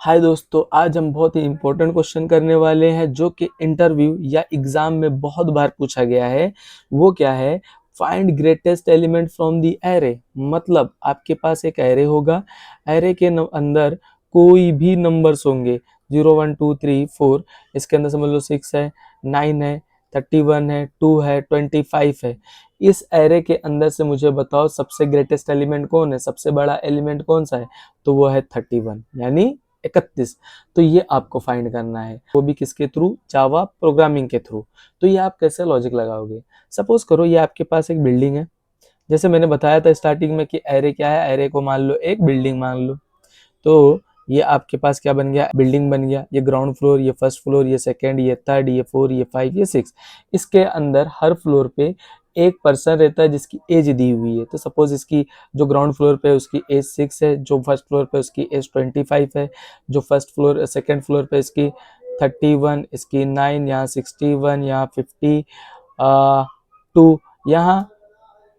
हाय दोस्तों, आज हम बहुत ही इम्पोर्टेंट क्वेश्चन करने वाले हैं जो कि इंटरव्यू या एग्जाम में बहुत बार पूछा गया है। वो क्या है? Find greatest element from the array. मतलब आपके पास एक एरे होगा, एरे के अंदर कोई भी नंबर्स होंगे, 0 1 2 3 4। इसके अंदर समझ लो 6 है, 9 है, 31 है, 2 है, 25 है। इस एरे के अंदर से मुझे बताओ सबसे ग्रेटेस्ट एलिमेंट कौन है, सबसे बड़ा एलिमेंट कौन सा है? तो वो है 31 यानी 31। तो ये आपको फाइंड करना है, वो भी किसके थ्रू? जावा प्रोग्रामिंग के थ्रू। तो ये आप कैसे लॉजिक लगाओगे? सपोज करो ये आपके पास एक बिल्डिंग है, जैसे मैंने बताया था स्टार्टिंग में कि एरे क्या है, एरे को मान लो एक बिल्डिंग मान लो। तो ये आपके पास क्या बन गया? बिल्डिंग बन गया। ये ग्राउंड फ्लोर, ये फर्स्ट फ्लोर, ये सेकंड, ये थर्ड, ये 4, ये 5, ये 6। इसके अंदर हर फ्लोर पे एक पर्सन रहता है जिसकी एज दी हुई है। तो सपोज इसकी जो ग्राउंड फ्लोर पे उसकी एज 6 है, जो फर्स्ट फ्लोर पे उसकी एज 25 है, जो फर्स्ट फ्लोर सेकंड फ्लोर पे इसकी 31, इसकी 9, यहाँ 61, यहाँ 52, यहाँ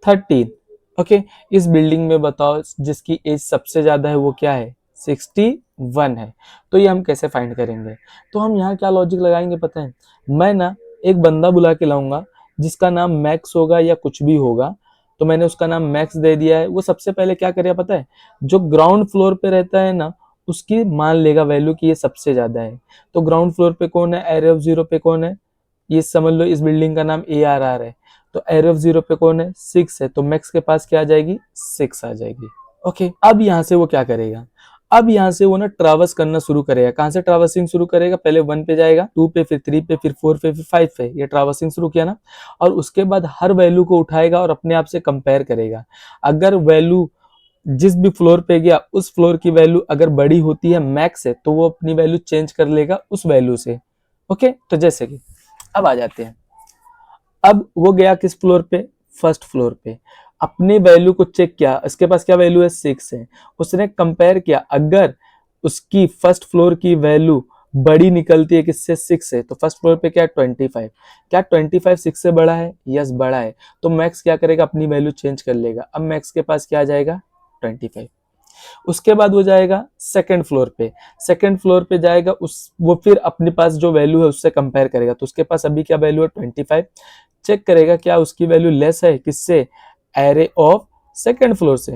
13। ओके, इस बिल्डिंग में बताओ जिसकी एज सबसे ज्यादा है वो क्या है? 61 है। तो ये हम कैसे फाइंड करेंगे? तो हम यहाँ क्या लॉजिक लगाएंगे पता है? मैं ना एक बंदा बुला के लाऊंगा जिसका नाम मैक्स होगा या कुछ भी होगा। तो मैंने उसका नाम मैक्स दे दिया है। वो सबसे पहले क्या करेगा पता है? जो ग्राउंड फ्लोर पे रहता है ना, उसकी मान लेगा वैल्यू कि ये सबसे ज्यादा है। तो ग्राउंड फ्लोर पे कौन है? एरे ऑफ जीरो पे कौन है? ये समझ लो इस बिल्डिंग का नाम ARR है। तो एरे ऑफ जीरो पे कौन है? 6 है। तो मैक्स के पास क्या आ जाएगी? 6 आ जाएगी। ओके, अब यहाँ से वो क्या करेगा? अब यहाँ से वो ना ट्रैवर्स करना शुरू करेगा। कहाँ से ट्रैवर्सिंग शुरू करेगा? पहले 1 पे जाएगा, 2 पे, फिर 3 पे, फिर 4 पे, फिर 5 पे। ये ट्रैवर्सिंग शुरू किया ना। और उसके बाद हर वैल्यू को उठाएगा और अपने आप से कंपेयर करेगा। अगर वैल्यू जिस भी फ्लोर पे गया उस फ्लोर की वैल्यू अगर बड़ी होती है, मैक्स है, तो वो अपनी वैल्यू चेंज कर लेगा उस वैल्यू से। ओके, तो जैसे कि अब आ जाते हैं। अब वो गया किस फ्लोर पे? फर्स्ट फ्लोर पे। अपनी वैल्यू को चेक किया, इसके पास क्या वैल्यू है? 6 है। उसने कंपेयर किया, अगर उसकी फर्स्ट फ्लोर की वैल्यू बड़ी निकलती है किससे? 6 है। तो फर्स्ट फ्लोर पे क्या है? 25। क्या 25 6 से बड़ा है? यस, बड़ा है। तो मैक्स क्या करेगा? अपनी वैल्यू चेंज कर लेगा। अब मैक्स के पास क्या आ जाएगा? 25। उसके बाद वो जाएगा सेकंड फ्लोर पे। सेकंड फ्लोर पे जाएगा, उस वो फिर अपने पास जो वैल्यू है उससे कंपेयर करेगा। तो उसके पास अभी क्या वैल्यू है? 25। चेक करेगा क्या उसकी वैल्यू लेस है किससे? एरे ऑफ सेकंड फ्लोर से।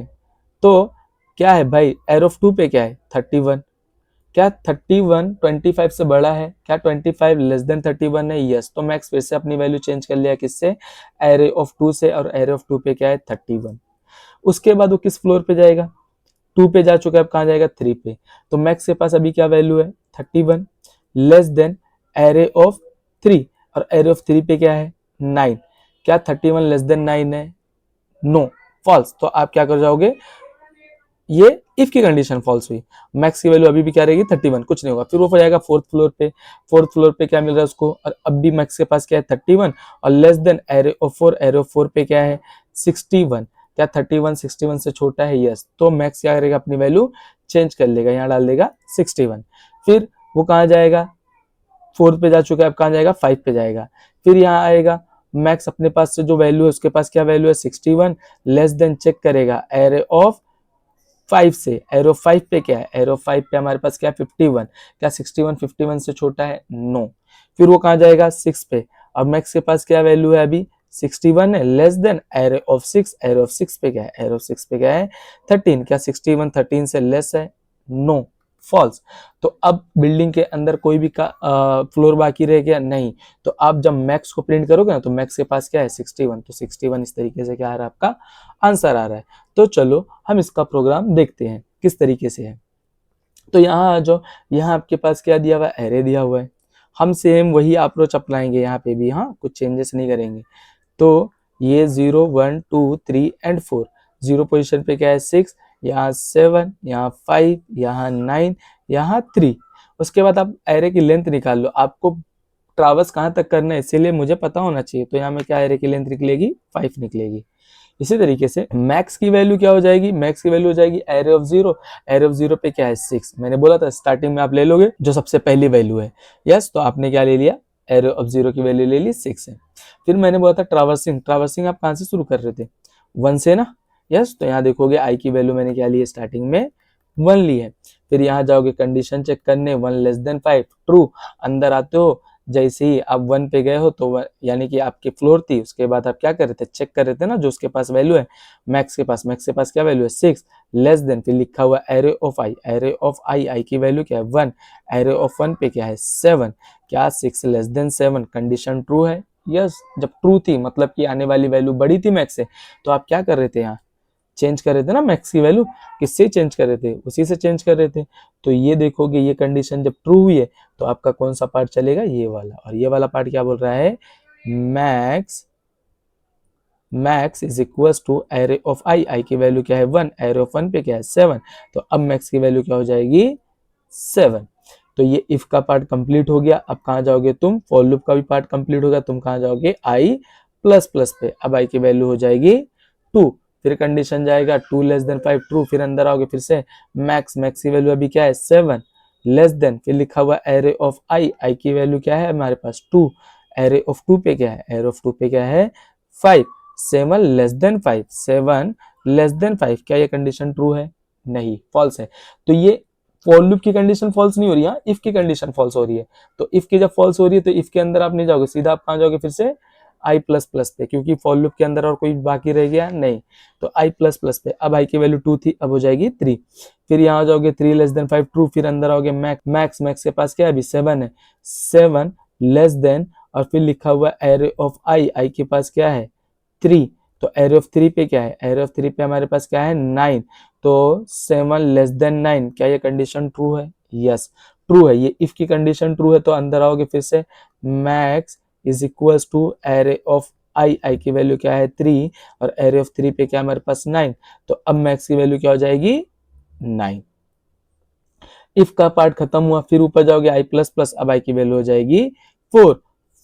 तो क्या है भाई? एरे ऑफ 2 पे क्या है? 31। क्या 31 25 से बड़ा है? क्या 25 लेस देन 31 है? यस। तो मैक्स फिर से अपनी वैल्यू चेंज कर लिया किससे? एरे ऑफ 2 से। और एरे ऑफ 2 पे क्या है? 31। उसके बाद वो किस फ्लोर पे जाएगा? 2 पे जा चुका है, अब कहाँ जाएगा? 3 पे। तो मैक्स के पास अभी क्या वैल्यू है? 31 लेस देन एरे ऑफ 3। और एरे ऑफ 3 पे क्या है? 9। क्या 31 लेस देन 9 है? No, false. तो आप क्या कर जाओगे? ये इफ की कंडीशन फॉल्स हुई। मैक्स की वैल्यू अभी भी क्या रहेगी? 31, कुछ नहीं होगा। फिर वो जाएगा फोर्थ फ्लोर पे। फोर्थ फ्लोर पे क्या मिल रहा है उसको? और अब भी मैक्स के पास क्या है? 31 और less than array of 4। Array of 4 पे क्या है? 61। क्या 31 61 से छोटा है? यस। तो मैक्स क्या करेगा? अपनी वैल्यू चेंज कर लेगा, यहाँ डाल देगा 61। फिर वो कहाँ जाएगा? 4 पे जा चुका है, अब कहाँ जाएगा? 5 पे जाएगा। फिर यहाँ आएगा, मैक्स अपने पास से जो वैल्यू है उसके पास क्या वैल्यू है? 61 लेस देन चेक करेगा एरे ऑफ 5 से। एरो 5 पे क्या है? एरो 5 पे हमारे पास क्या है? 51। क्या 61 51 से छोटा है? नो। फिर वो कहाँ जाएगा? 6 पे। और मैक्स के पास क्या वैल्यू है अभी? 61 है less than arrow of 6। Arrow of 6 पे क्या है? एरो ऑफ 6 पे क्या है? 13। क्या 61 13 से लेस है? No, false. तो अब बिल्डिंग के अंदर कोई भी फ्लोर बाकी रह गया? नहीं। तो आप जब मैक्स को प्रिंट करोगे ना, तो मैक्स के पास क्या है? 61। तो 61 इस तरीके से क्या आ रहा है? आपका आंसर आ रहा है। तो चलो हम इसका प्रोग्राम देखते हैं किस तरीके से है। तो यहाँ जो यहाँ आपके पास क्या दिया हुआ है? एरे दिया हुआ है। हम सेम वही अप्रोच अपनाएंगे यहाँ पे भी, हाँ, कुछ चेंजेस नहीं करेंगे। तो ये 0 1 2 3 एंड 4। 0 पोजिशन पे क्या है? 6, यहाँ 7, यहाँ 5, यहाँ 9, यहाँ 3। उसके बाद आप एरे की लेंथ निकाल लो। आपको ट्रावर्स कहाँ तक करना है इसीलिए मुझे पता होना चाहिए। तो यहाँ में क्या एरे की लेंथ निकलेगी? 5 निकलेगी। इसी तरीके से मैक्स की वैल्यू क्या हो जाएगी? मैक्स की वैल्यू हो जाएगी एरे ऑफ 0। एरे ऑफ 0 पे क्या है? 6। मैंने बोला था स्टार्टिंग में आप ले लोगे जो सबसे पहली वैल्यू है। यस, तो आपने क्या ले लिया? एरे ऑफ 0 की वैल्यू ले ली 6 है। फिर मैंने बोला था ट्रावर्सिंग। ट्रावर्सिंग आप कहाँ से शुरू कर रहे थे? 1 से ना। यस, तो यहाँ देखोगे आई की वैल्यू मैंने क्या ली है? स्टार्टिंग में 1 ली है। फिर यहाँ जाओगे कंडीशन चेक करने 1 लेस देन 5 ट्रू, अंदर आते हो, जैसे ही आप 1 पे गए हो तो यानी कि आपकी फ्लोर थी, उसके बाद आप क्या कर रहे थे, चेक कर रहे थे ना जो उसके पास वैल्यू है, मैक्स के पास क्या वैल्यू है 6 लेस देन, फिर लिखा हुआ एरे ऑफ आई, आई की वैल्यू क्या है 1, एरे ऑफ 1 पे क्या है 7, क्या 6 लेस देन 7, कंडीशन ट्रू है, यस। जब ट्रू थी मतलब कि आने वाली वैल्यू बड़ी थी मैक्स से, तो आप क्या कर रहे थे, यहाँ चेंज कर रहे थे ना मैक्स की वैल्यू, किससे चेंज कर रहे थे, उसी से चेंज कर रहे थे। तो ये देखोगे ये कंडीशन जब ट्रू हुई है तो आपका कौन सा पार्ट चलेगा, ये वाला, और ये वाला पार्ट क्या बोल रहा है, max is equal to array of I, I की वैल्यू क्या है 1, एरे ऑफ 1 पे क्या है 7, तो अब मैक्स की वैल्यू क्या हो जाएगी 7। तो ये इफ का पार्ट कंप्लीट हो गया। अब कहाँ जाओगे तुम, फॉर लूप का भी पार्ट कंप्लीट हो गया, तुम कहाँ जाओगे आई प्लस प्लस पे, अब आई की वैल्यू हो जाएगी 2, फिर कंडीशन जाएगा 2 लेस देन 5 ट्रू, फिर अंदर आओगे फिर से मैक्स की वैल्यू अभी क्या है 7 लेस देन, फिर लिखा हुआ एरे ऑफ आई, आई की वैल्यू क्या है हमारे पास 2, एरे ऑफ 2 पे क्या है, एरे ऑफ 2 पे क्या है 5, 7 लेस देन 5, 7 लेस देन 5, क्या ये कंडीशन ट्रू है, नहीं, फॉल्स है। तो ये फॉर लूप की कंडीशन फॉल्स नहीं हो रही है, इफ की कंडीशन फॉल्स हो रही है। तो इफ की जब फॉल्स हो रही है तो इफ के अंदर आप नहीं जाओगे, सीधा आप कहाँ जाओगे फिर से आई प्लस प्लस पे, क्योंकि फॉर लूप के अंदर और कोई बाकी रह गया नहीं, तो आई प्लस प्लस पे, अब आई की वैल्यू 2 थी, अब हो जाएगी 3, फिर यहाँ जाओगे 3 लेस देन 5 ट्रू, फिर अंदर आओगे मैक्स के पास क्या है अभी 7 है, 7 लेस देन, और फिर लिखा हुआ एरे ऑफ आई, आई के पास क्या है 3, तो एरे ऑफ 3 पे क्या है, एरे ऑफ 3 पे हमारे पास क्या है 9, तो 7 लेस देन 9, क्या ये कंडीशन ट्रू है, यस ट्रू है। ये इफ की कंडीशन ट्रू है तो अंदर आओगे फिर से max is equal to array of I, I की वैल्यू क्या है 3, और एरे ऑफ 3 पे क्या है हमारे पास 9, तो अब मैक्स की वैल्यू क्या हो जाएगी 9। इफ का पार्ट खत्म हुआ, फिर ऊपर जाओगे आई प्लस प्लस, अब आई की वैल्यू हो जाएगी 4,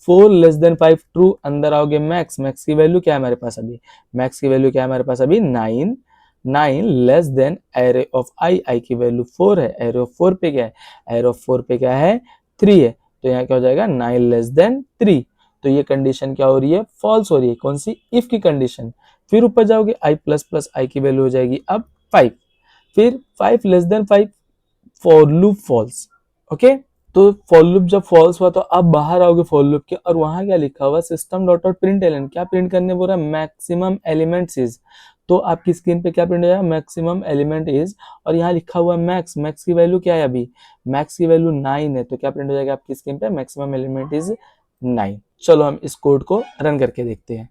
4 लेस देन 5 ट्रू, अंदर आओगे मैक्स की वैल्यू क्या है हमारे पास अभी, मैक्स की वैल्यू क्या है हमारे पास अभी 9, 9 less than array of I, I की वैल्यू 4 है, एरे ऑफ 4 पे क्या है, एरे ऑफ 4 पे क्या है 3 है, तो यहाँ क्या हो जाएगा 9 लेस देन 3, तो ये कंडीशन क्या हो रही है, फॉल्स हो रही है, कौन सी, इफ की कंडीशन। फिर ऊपर जाओगे आई प्लस प्लस, आई की वैल्यू हो जाएगी अब 5, फिर 5 less than 5 for loop false, okay. तो फॉर लूप जब फॉल्स हुआ तो आप बाहर आओगे फॉर लूप के, और वहां क्या लिखा हुआ system dot out println, क्या प्रिंट करने बोल रहा है, मैक्सिमम एलिमेंट्स इज, तो आपकी स्क्रीन पे क्या प्रिंट हो जाएगा, मैक्सिमम एलिमेंट इज, और यहाँ लिखा हुआ मैक्स की वैल्यू क्या है अभी, मैक्स की वैल्यू 9 है, तो क्या प्रिंट हो जाएगा आपकी स्क्रीन पे, मैक्सिमम एलिमेंट इज 9। चलो हम इस कोड को रन करके देखते हैं।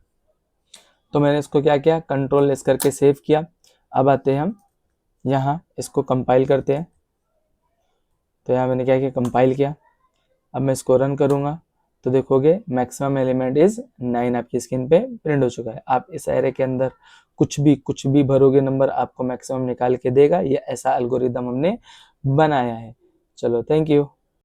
तो मैंने इसको क्या किया, कंट्रोल एस करके सेव किया। अब आते हैं हम यहाँ, इसको कंपाइल करते हैं। तो यहाँ मैंने क्या किया, कंपाइल किया। अब मैं इसको रन करूंगा तो देखोगे मैक्सिमम एलिमेंट इज 9 आपकी स्क्रीन पे प्रिंट हो चुका है। आप इस एरे के अंदर कुछ भी भरोगे नंबर, आपको मैक्सिमम निकाल के देगा। ये ऐसा एल्गोरिदम हमने बनाया है। चलो, थैंक यू।